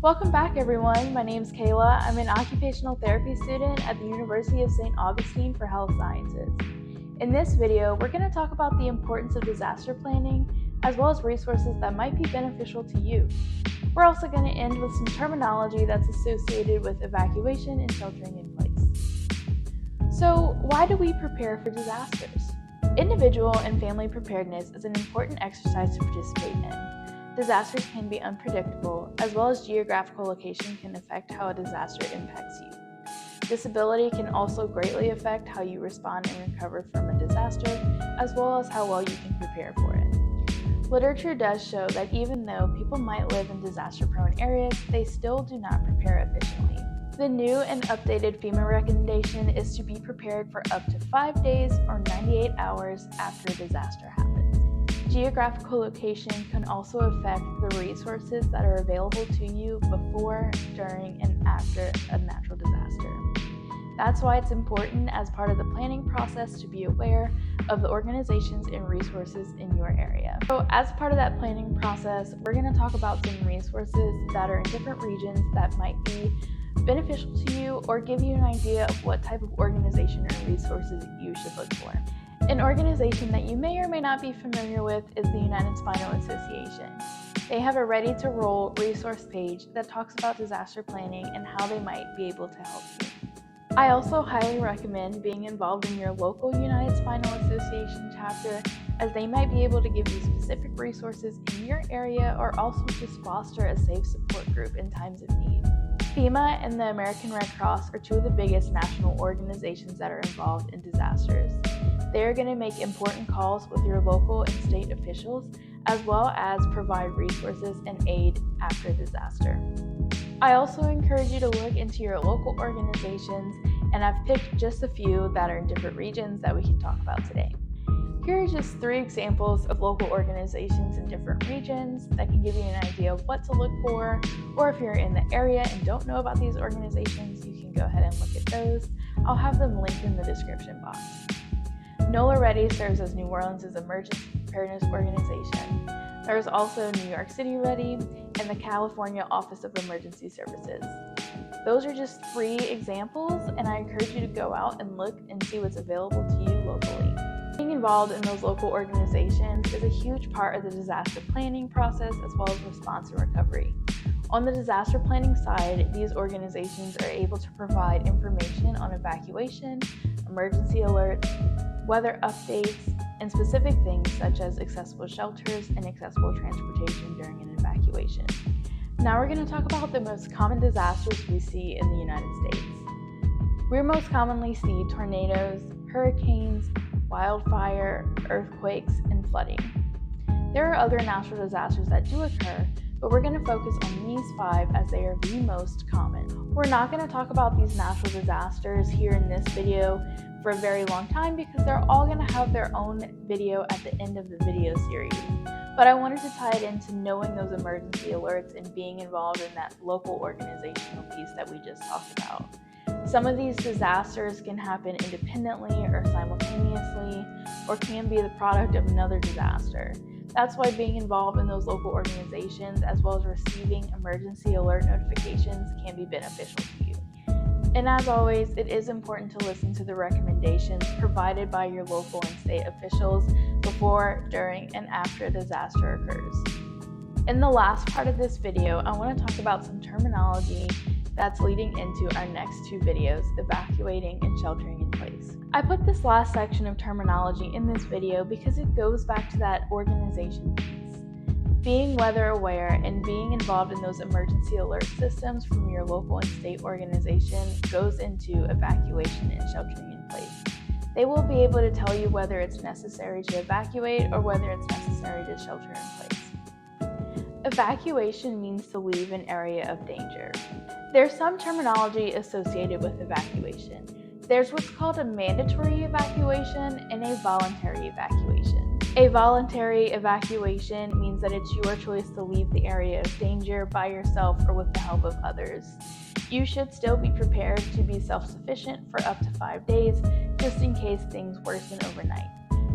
Welcome back, everyone. My name is Kayla. I'm an occupational therapy student at the University of St. Augustine for Health Sciences. In this video, we're going to talk about the importance of disaster planning, as well as resources that might be beneficial to you. We're also going to end with some terminology that's associated with evacuation and sheltering in place. So, why do we prepare for disasters? Individual and family preparedness is an important exercise to participate in. Disasters can be unpredictable, as well as geographical location can affect how a disaster impacts you. Disability can also greatly affect how you respond and recover from a disaster, as well as how well you can prepare for it. Literature does show that even though people might live in disaster-prone areas, they still do not prepare efficiently. The new and updated FEMA recommendation is to be prepared for up to 5 days or 98 hours after a disaster happens. Geographical location can also affect the resources that are available to you before, during, and after a natural disaster. That's why it's important as part of the planning process to be aware of the organizations and resources in your area. So as part of that planning process, we're going to talk about some resources that are in different regions that might be beneficial to you or give you an idea of what type of organization or resources you should look for. An organization that you may or may not be familiar with is the United Spinal Association. They have a ready-to-roll resource page that talks about disaster planning and how they might be able to help you. I also highly recommend being involved in your local United Spinal Association chapter, as they might be able to give you specific resources in your area or also just foster a safe support group in times of need. FEMA and the American Red Cross are two of the biggest national organizations that are involved in disasters. They are going to make important calls with your local and state officials, as well as provide resources and aid after disaster. I also encourage you to look into your local organizations, and I've picked just a few that are in different regions that we can talk about today. Here are just 3 examples of local organizations in different regions that can give you an idea of what to look for, or if you're in the area and don't know about these organizations, you can go ahead and look at those. I'll have them linked in the description box. NOLA Ready serves as New Orleans' emergency preparedness organization. There's also New York City Ready and the California Office of Emergency Services. Those are just 3 examples, and I encourage you to go out and look and see what's available to you locally. Being involved in those local organizations is a huge part of the disaster planning process, as well as response and recovery. On the disaster planning side, these organizations are able to provide information on evacuation, emergency alerts, weather updates, and specific things such as accessible shelters and accessible transportation during an evacuation. Now we're going to talk about the most common disasters we see in the United States. We most commonly see tornadoes, hurricanes, wildfire, earthquakes, and flooding. There are other natural disasters that do occur, but we're going to focus on these 5 as they are the most common. We're not going to talk about these natural disasters here in this video for a very long time because they're all going to have their own video at the end of the video series. But I wanted to tie it into knowing those emergency alerts and being involved in that local organizational piece that we just talked about. Some of these disasters can happen independently or simultaneously, or can be the product of another disaster. That's why being involved in those local organizations, as well as receiving emergency alert notifications, can be beneficial to you. And as always, it is important to listen to the recommendations provided by your local and state officials before, during, and after a disaster occurs. In the last part of this video, I want to talk about some terminology that's leading into our next 2 videos, evacuating and sheltering in place. I put this last section of terminology in this video because it goes back to that organization piece. Being weather aware and being involved in those emergency alert systems from your local and state organization goes into evacuation and sheltering in place. They will be able to tell you whether it's necessary to evacuate or whether it's necessary to shelter in place. Evacuation means to leave an area of danger. There's some terminology associated with evacuation. There's what's called a mandatory evacuation and a voluntary evacuation. A voluntary evacuation means that it's your choice to leave the area of danger by yourself or with the help of others. You should still be prepared to be self-sufficient for up to 5 days, just in case things worsen overnight.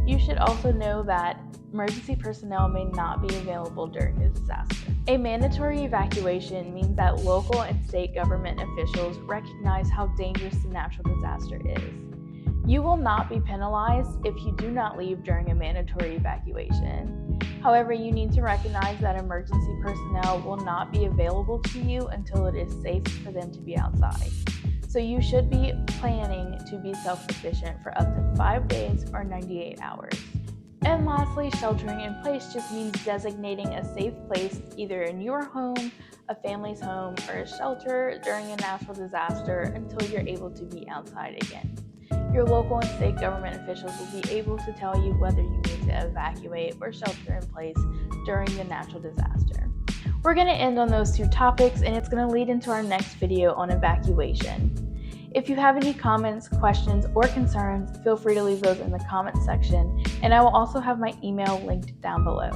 You should also know that emergency personnel may not be available during a disaster. A mandatory evacuation means that local and state government officials recognize how dangerous the natural disaster is. You will not be penalized if you do not leave during a mandatory evacuation. However, you need to recognize that emergency personnel will not be available to you until it is safe for them to be outside. So you should be planning to be self-sufficient for up to 5 days or 98 hours. And lastly, sheltering in place just means designating a safe place either in your home, a family's home, or a shelter during a natural disaster until you're able to be outside again. Your local and state government officials will be able to tell you whether you need to evacuate or shelter in place during the natural disaster. We're going to end on those two topics, and it's going to lead into our next video on evacuation. If you have any comments, questions, or concerns, feel free to leave those in the comments section, and I will also have my email linked down below.